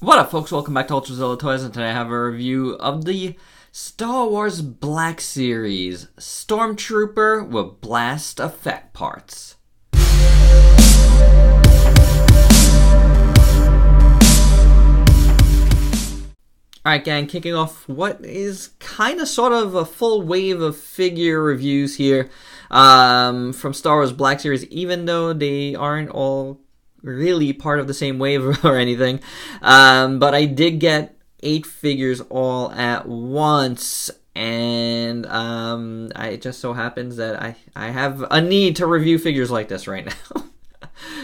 What up, folks? Welcome back to Ultrazilla Toys, and today I have a review of the Star Wars Black Series Stormtrooper with blast effect parts. Alright, gang, kicking off what is kind of sort of a full wave of figure reviews here from Star Wars Black Series, even though they aren't all really part of the same wave or anything. But I did get 8 figures all at once, and it just so happens that I have a need to review figures like this right now.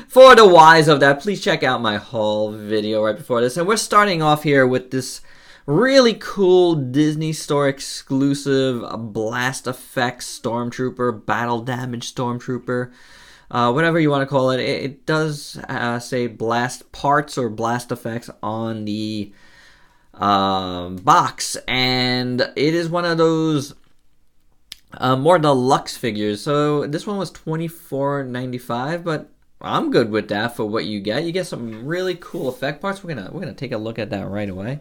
For the whys of that, please check out my haul video right before this. And we're starting off here with this really cool Disney Store exclusive blast effects Stormtrooper, battle damage Stormtrooper. Whatever you want to call it. It does say blast parts or blast effects on the box, and it is one of those more deluxe figures. So this one was $24.95, but I'm good with that for what you get. You get some really cool effect parts. We're gonna take a look at that right away.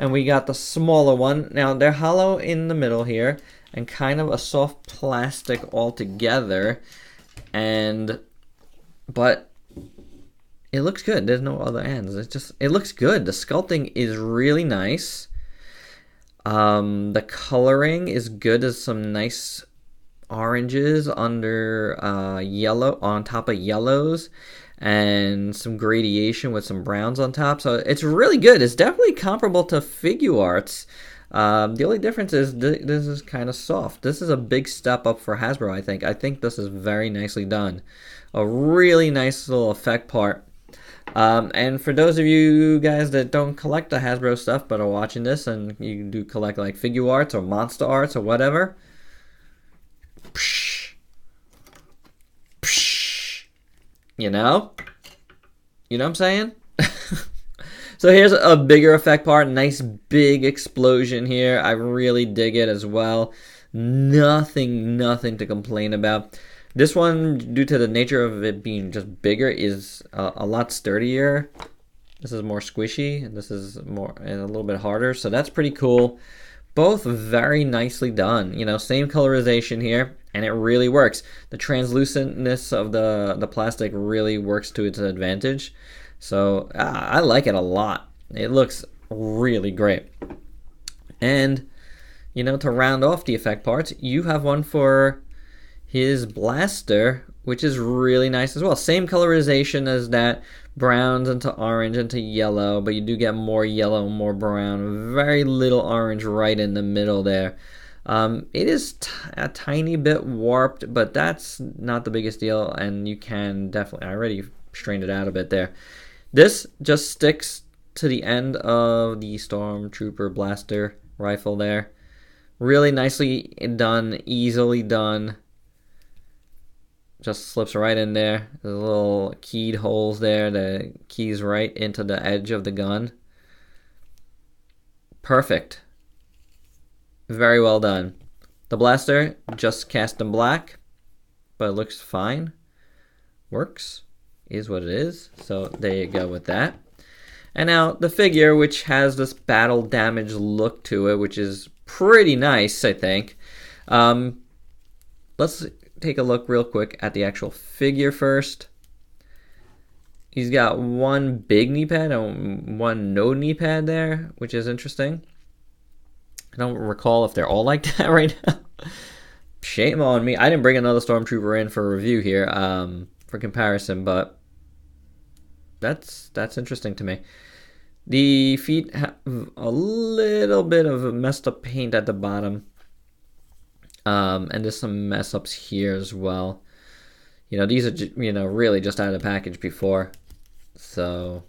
And we got the smaller one. Now they're hollow in the middle here, and kind of a soft plastic altogether. But it looks good. There's no other ends. It looks good. The sculpting is really nice. The coloring is good. There's some nice oranges under yellow on top of yellows, and some gradation with some browns on top. So it's really good. It's definitely comparable to Figuarts. The only difference is this is kind of soft. This is a big step up for Hasbro, I think. I think this is very nicely done. A really nice little effect part. And for those of you guys that don't collect the Hasbro stuff but are watching this and you do collect like Figuarts or Monster Arts or whatever, you know what I'm saying? So here's a bigger effect part, nice big explosion here. I really dig it as well. Nothing to complain about. This one, due to the nature of it being just bigger, is a lot sturdier. This is more squishy, and this is more and a little bit harder. So that's pretty cool. Both very nicely done. You know, same colorization here, and it really works. The translucentness of the plastic really works to its advantage. So I like it a lot. It looks really great. And, you know, to round off the effect parts, you have one for his blaster, which is really nice as well. Same colorization as that, browns into orange into yellow, but you do get more yellow, more brown, very little orange right in the middle there. It is a tiny bit warped, but that's not the biggest deal, and you can definitely, I already strained it out a bit there. This just sticks to the end of the Stormtrooper blaster rifle there. Really nicely done, easily done. Just slips right in there. There's little keyed holes there that keys right into the edge of the gun. Perfect. Very well done. The blaster just cast in black, but it looks fine. Works. Is what it is. So there you go with that. And now the figure, which has this battle damage look to it, which is pretty nice, I think. Let's take a look real quick at the actual figure first. He's got one big knee pad and one no knee pad there, which is interesting. I don't recall if they're all like that right now. Shame on me. I didn't bring another Stormtrooper in for review here for comparison, but that's interesting to me. The feet have a little bit of messed up paint at the bottom. And there's some mess ups here as well. You know, these are, you know, really just out of the package before. So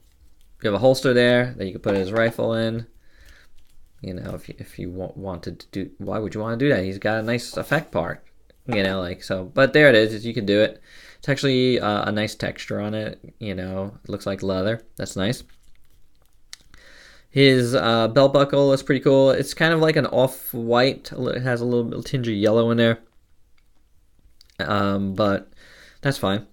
you have a holster there that you can put his rifle in. You know, if you wanted to do, why would you want to do that? He's got a nice effect part, you know, like so. But there it is. You can do it. It's actually a nice texture on it. You know, it looks like leather. That's nice. His belt buckle is pretty cool. It's kind of like an off-white. It has a little tinge of yellow in there. But that's fine.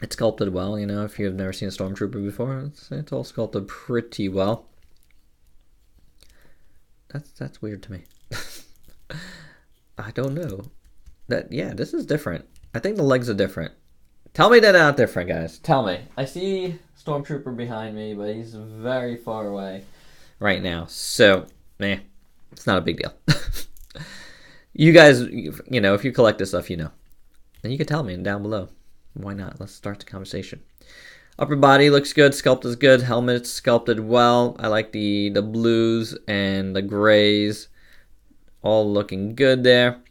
It's sculpted well, you know, if you've never seen a Stormtrooper before, it's all sculpted pretty well. That's weird to me. I don't know. Yeah, this is different. I think the legs are different. Tell me they're not different, guys. Tell me. I see Stormtrooper behind me, but he's very far away right now. So, it's not a big deal. You guys, you know, if you collect this stuff, you know. And you can tell me down below. Why not? Let's start the conversation. Upper body looks good. Sculpt is good. Helmet's sculpted well. I like the blues and the grays. All looking good there.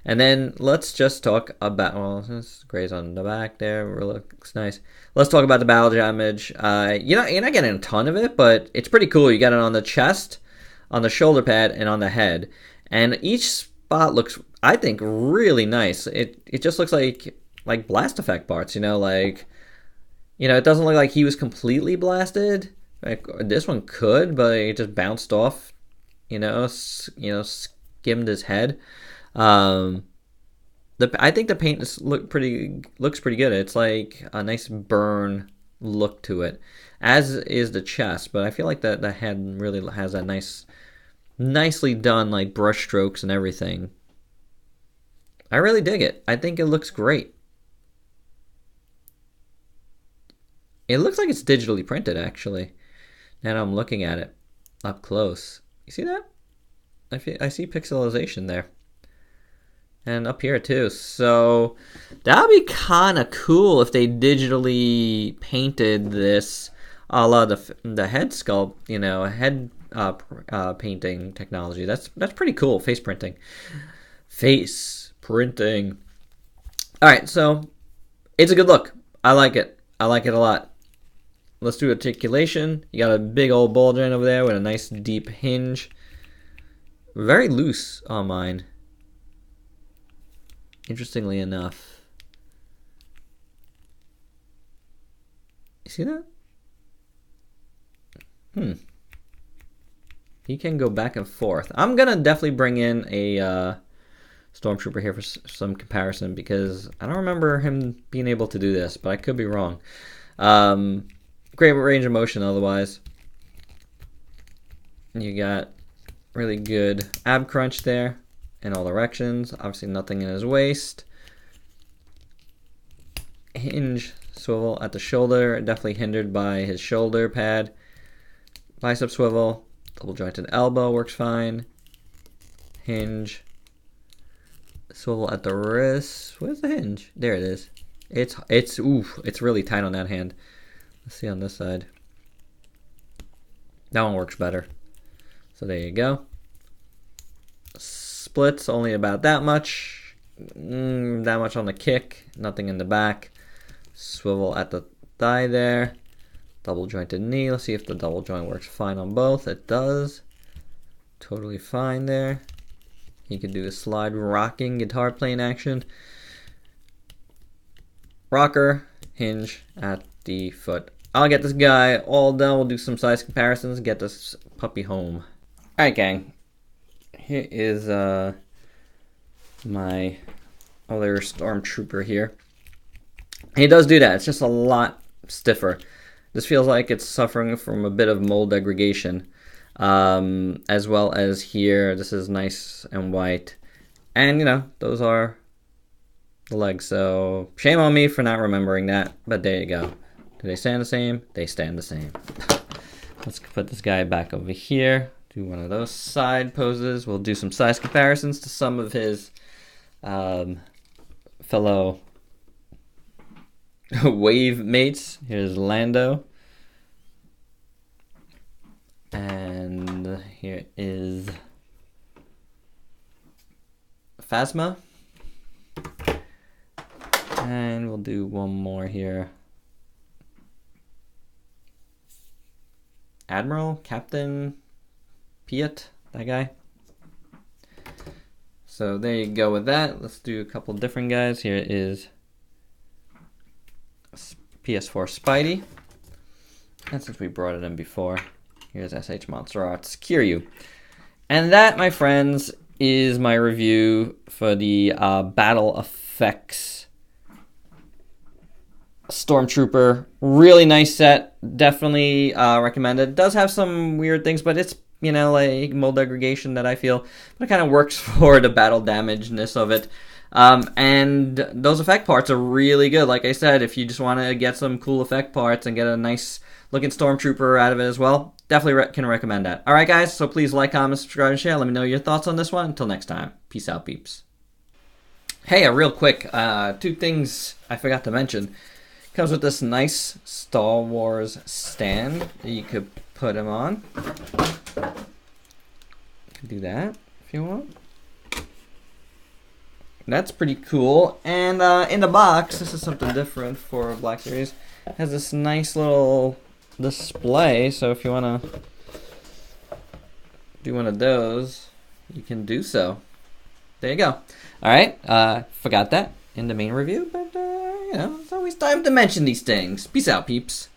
And then let's just talk about, well, this grays on the back there. Looks nice. Let's talk about the battle damage. You're not getting a ton of it, but it's pretty cool. You got it on the chest, on the shoulder pad, and on the head. And each spot looks, I think, really nice. It just looks like blast effect parts, you know, like, you know, it doesn't look like he was completely blasted. Like this one could, but it just bounced off, you know, skimmed his head. I think the paint looks pretty good. It's like a nice burn look to it, as is the chest. But I feel like the head really has that nicely done like brush strokes and everything. I really dig it. I think it looks great. It looks like it's digitally printed, actually. Now that I'm looking at it up close. You see that? I see pixelization there. And up here, too. So, that would be kind of cool if they digitally painted this a la the head sculpt, you know, head painting technology. That's pretty cool. Face printing. Face printing. All right, so it's a good look. I like it. I like it a lot. Let's do articulation. You got a big old ball joint over there with a nice deep hinge. Very loose on mine. Interestingly enough. You see that? He can go back and forth. I'm going to definitely bring in a Stormtrooper here for some comparison because I don't remember him being able to do this, but I could be wrong. Great range of motion otherwise. You got really good ab crunch there in all directions. Obviously nothing in his waist. Hinge swivel at the shoulder, definitely hindered by his shoulder pad. Bicep swivel, double jointed elbow works fine. Hinge. Swivel at the wrist. Where's the hinge? There it is. It's really tight on that hand. Let's see on this side. That one works better. So there you go. Splits only about that much. That much on the kick. Nothing in the back. Swivel at the thigh there. Double jointed knee. Let's see if the double joint works fine on both. It does. Totally fine there. You can do the slide rocking guitar playing action. Rocker, hinge at the foot. I'll get this guy all done. We'll do some size comparisons. Get this puppy home. Alright, gang. Here is my other Stormtrooper here. He does do that. It's just a lot stiffer. This feels like it's suffering from a bit of mold degradation. As well as here, this is nice and white. And, you know, those are the legs. So, shame on me for not remembering that. But there you go. Do they stand the same? They stand the same. Let's put this guy back over here. Do one of those side poses. We'll do some size comparisons to some of his fellow wave mates. Here's Lando. And here is Phasma. And we'll do one more here. Admiral, Captain, Piet, that guy. So there you go with that. Let's do a couple different guys. Here is PS4 Spidey. And since we brought it in before, here's SH Monster Arts Kiryu. And that, my friends, is my review for the Battle Effects Stormtrooper, really nice set. Definitely recommended. It does have some weird things, but it's, you know, like mold degradation that I feel, but it kind of works for the battle damageness of it. And those effect parts are really good. Like I said, if you just want to get some cool effect parts and get a nice looking Stormtrooper out of it as well, definitely can recommend that. All right, guys, so please like, comment, subscribe, and share. Let me know your thoughts on this one. Until next time, peace out, peeps. Hey, real quick, two things I forgot to mention. Comes with this nice Star Wars stand that you could put them on. You can do that if you want. That's pretty cool. And in the box, this is something different for Black Series. It has this nice little display, so if you want to do one of those, you can do so. There you go. All right, forgot that in the main review, but you know, it's always time to mention these things. Peace out, peeps.